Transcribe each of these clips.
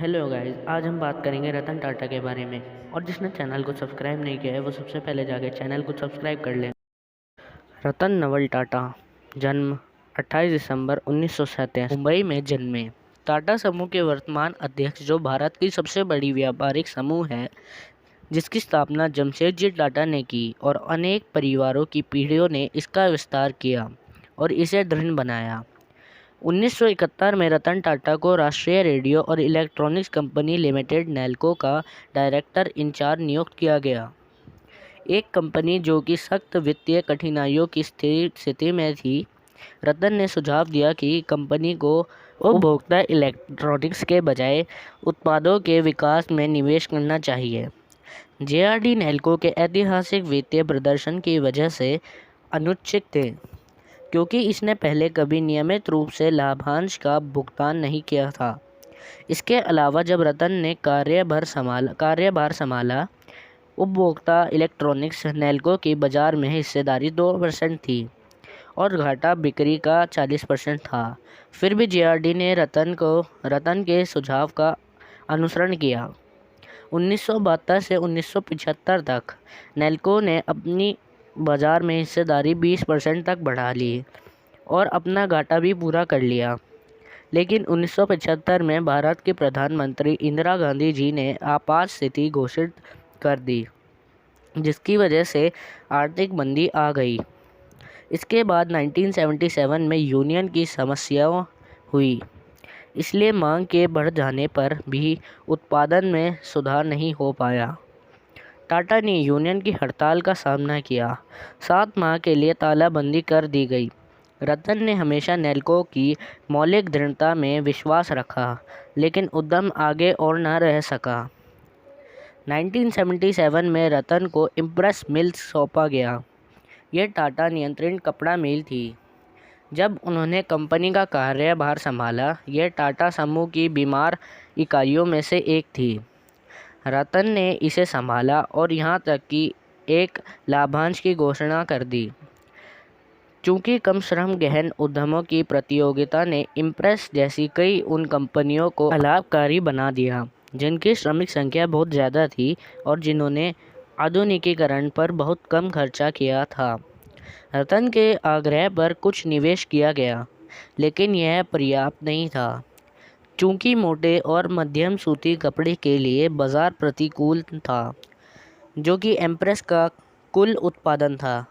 Hello guys, आज हम बात करेंगे रतन टाटा के बारे में। और जिसने चैनल को सब्सक्राइब नहीं किया है वो सबसे पहले जाके चैनल को सब्सक्राइब कर लें। रतन नवल टाटा जन्म 28 दिसंबर 1937 मुंबई में जन्मे। टाटा समूह के वर्तमान अध्यक्ष, जो भारत की सबसे बड़ी व्यापारिक समूह है, जिसकी स्थापना जमशेदजी टाटा ने की और अनेक परिवारों की पीढ़ियों ने इसका विस्तार किया और इसे दृढ़ बनाया। 1971 में रतन टाटा को राष्ट्रीय रेडियो और इलेक्ट्रॉनिक्स कंपनी लिमिटेड नेल्को का डायरेक्टर इंचार्ज नियुक्त किया गया। एक कंपनी जो कि सख्त वित्तीय कठिनाइयों की स्थिति में थी। रतन ने सुझाव दिया कि कंपनी को उपभोक्ता इलेक्ट्रॉनिक्स के बजाय उत्पादों के विकास में निवेश करना चाहिए। जेआरडी नेल्को के ऐतिहासिक वित्तीय प्रदर्शन की वजह से अनुचित थे, क्योंकि इसने पहले कभी नियमित रूप से लाभांश का भुगतान नहीं किया था। इसके अलावा जब रतन ने कार्यभार संभाला, उपभोक्ता इलेक्ट्रॉनिक्स नेल्को की बाजार में हिस्सेदारी 2% थी और घाटा बिक्री का 40% था। फिर भी जेआरडी ने रतन के सुझाव का अनुसरण किया। 1972 से 1975 तक नेल्को ने अपनी बाजार में हिस्सेदारी 20% तक बढ़ा ली और अपना घाटा भी पूरा कर लिया। लेकिन 1975 में भारत के प्रधानमंत्री इंदिरा गांधी जी ने आपात स्थिति घोषित कर दी, जिसकी वजह से आर्थिक मंदी आ गई। इसके बाद 1977 में यूनियन की समस्याएं हुई, इसलिए मांग के बढ़ जाने पर भी उत्पादन में सुधार नहीं हो पाया। टाटा ने यूनियन की हड़ताल का सामना किया। 7 माह के लिए तालाबंदी कर दी गई। रतन ने हमेशा नेल्को की मौलिक दृढ़ता में विश्वास रखा, लेकिन उद्यम आगे और न रह सका। 1977 में रतन को इम्प्रेस मिल्स सौंपा गया। यह टाटा नियंत्रित कपड़ा मिल थी। जब उन्होंने कंपनी का कार्यभार संभाला, यह टाटा समूह की बीमार इकाइयों में से एक थी। रतन ने इसे संभाला और यहाँ तक कि एक लाभांश की घोषणा कर दी। चूँकि कम श्रम गहन उद्यमों की प्रतियोगिता ने इम्प्रेस जैसी कई उन कंपनियों को अलाभकारी बना दिया, जिनकी श्रमिक संख्या बहुत ज़्यादा थी और जिन्होंने आधुनिकीकरण पर बहुत कम खर्चा किया था। रतन के आग्रह पर कुछ निवेश किया गया, लेकिन यह पर्याप्त नहीं था, चूँकि मोटे और मध्यम सूती कपड़े के लिए बाजार प्रतिकूल था, जो कि इम्प्रेस का कुल उत्पादन था।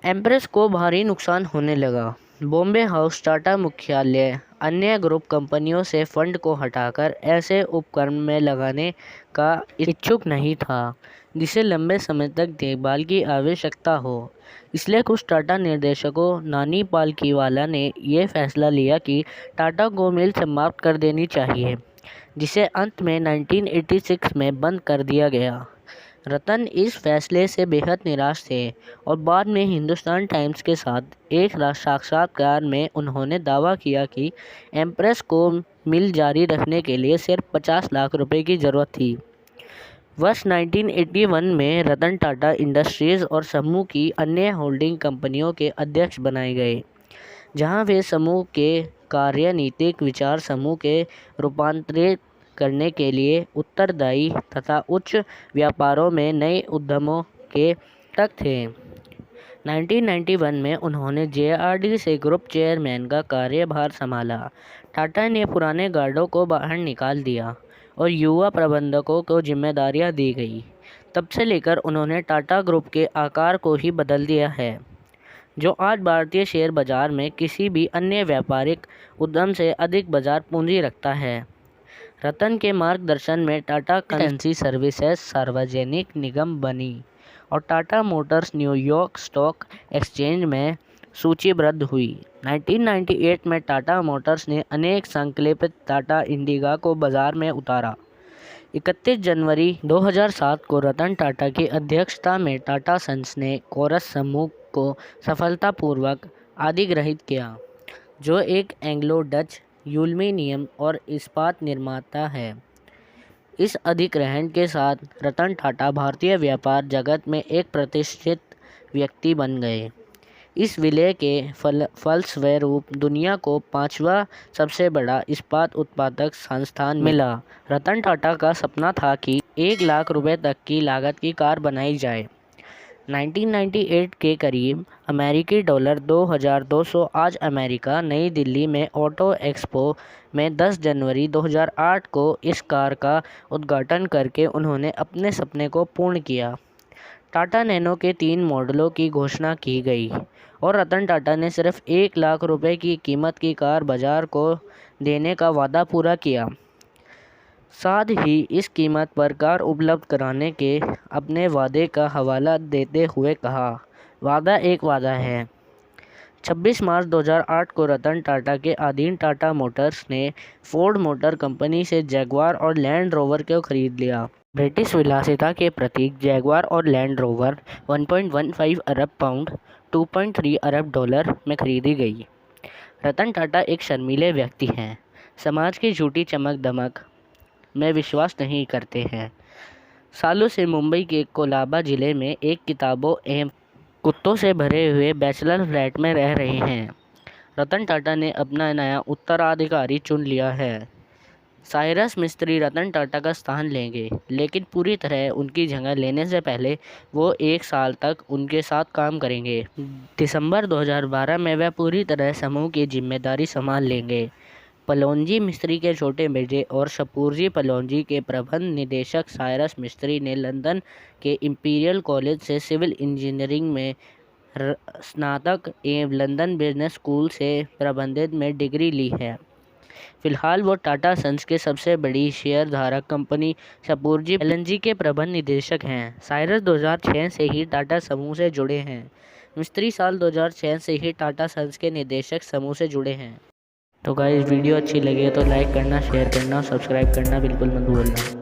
इम्प्रेस को भारी नुकसान होने लगा। बॉम्बे हाउस टाटा मुख्यालय अन्य ग्रुप कंपनियों से फंड को हटाकर ऐसे उपक्रम में लगाने का इच्छुक नहीं था, जिसे लंबे समय तक देखभाल की आवश्यकता हो। इसलिए कुछ टाटा निर्देशकों, नानी पालकीवाला ने यह फैसला लिया कि टाटा को मिल समाप्त कर देनी चाहिए, जिसे अंत में 1986 में बंद कर दिया गया। रतन इस फैसले से बेहद निराश थे और बाद में हिंदुस्तान टाइम्स के साथ एक साक्षात्कार में उन्होंने दावा किया कि इम्प्रेस को मिल जारी रखने के लिए सिर्फ 50 लाख रुपए की ज़रूरत थी। वर्ष 1981 में रतन टाटा इंडस्ट्रीज़ और समूह की अन्य होल्डिंग कंपनियों के अध्यक्ष बनाए गए, जहां वे समूह के कार्यनीतिक विचार समूह के रूपांतरित करने के लिए उत्तरदायी तथा उच्च व्यापारों में नए उद्यमों के तक थे। 1991 में उन्होंने जेआरडी से ग्रुप चेयरमैन का कार्यभार संभाला। टाटा ने पुराने गार्डों को बाहर निकाल दिया और युवा प्रबंधकों को जिम्मेदारियां दी गई। तब से लेकर उन्होंने टाटा ग्रुप के आकार को ही बदल दिया है, जो आज भारतीय शेयर बाजार में किसी भी अन्य व्यापारिक उद्यम से अधिक बाजार पूंजी रखता है। रतन के मार्गदर्शन में टाटा कंसल्टेंसी सर्विसेज सार्वजनिक निगम बनी और Tata Motors New York stock exchange में सूचीबद्ध हुई। 1998 में टाटा मोटर्स ने अनेक संकल्पित टाटा इंडिगा को बाजार में उतारा। 31 जनवरी 2007 को रतन टाटा की अध्यक्षता में टाटा सन्स ने कोरस समूह को सफलतापूर्वक अधिग्रहित किया, जो एक एंग्लो डच एल्यूमीनियम और इस्पात निर्माता है। इस अधिग्रहण के साथ रतन टाटा भारतीय व्यापार जगत में एक प्रतिष्ठित व्यक्ति बन गए। इस विलय के फलस्वरूप दुनिया को 5वां सबसे बड़ा इस्पात उत्पादक संस्थान मिला। रतन टाटा का सपना था कि 1 लाख रुपए तक की लागत की कार बनाई जाए। 1998 के करीब अमेरिकी डॉलर 2200 आज अमेरिका नई दिल्ली में ऑटो एक्सपो में 10 जनवरी 2008 को इस कार का उद्घाटन करके उन्होंने अपने सपने को पूर्ण किया। टाटा नैनो के 3 मॉडलों की घोषणा की गई और रतन टाटा ने सिर्फ 1 लाख रुपए की कीमत की कार बाजार को देने का वादा पूरा किया। साथ ही इस कीमत पर कार उपलब्ध कराने के अपने वादे का हवाला देते हुए कहा, वादा एक वादा है। 26 मार्च 2008 को रतन टाटा के अधीन टाटा मोटर्स ने फोर्ड मोटर कंपनी से जैगवार और लैंड रोवर को खरीद लिया। ब्रिटिश विलासिता के प्रतीक जैगवार और लैंड रोवर 1.15 अरब पाउंड 2.3 अरब डॉलर में खरीदी गई। रतन टाटा एक शर्मीले व्यक्ति हैं, समाज की झूठी चमक दमक में विश्वास नहीं करते हैं। सालों से मुंबई के कोलाबा जिले में एक किताबों एवं कुत्तों से भरे हुए बैचलर फ्लैट में रह रहे हैं। रतन टाटा ने अपना नया उत्तराधिकारी चुन लिया है। साइरस मिस्त्री रतन टाटा का स्थान लेंगे, लेकिन पूरी तरह उनकी जगह लेने से पहले वो 1 साल तक उनके साथ काम करेंगे। दिसंबर 2012 में वह पूरी तरह समूह की जिम्मेदारी संभाल लेंगे। पलोंजी मिस्त्री के छोटे बेटे और शपूरजी पलोंजी के प्रबंध निदेशक साइरस मिस्त्री ने लंदन के इंपीरियल कॉलेज से सिविल इंजीनियरिंग में स्नातक एवं लंदन बिजनेस स्कूल से प्रबंधित में डिग्री ली है। फिलहाल वो टाटा सन्स के सबसे बड़ी शेयरधारक कंपनी शपूरजी पलोंजी के प्रबंध निदेशक हैं। साइरस 2006 से ही टाटा समूह से जुड़े हैं। मिस्त्री साल 2006 से ही टाटा सन्स के निदेशक समूह से जुड़े हैं। तो गाइस, वीडियो अच्छी लगी है तो लाइक करना, शेयर करना और सब्सक्राइब करना बिल्कुल मत भूलना।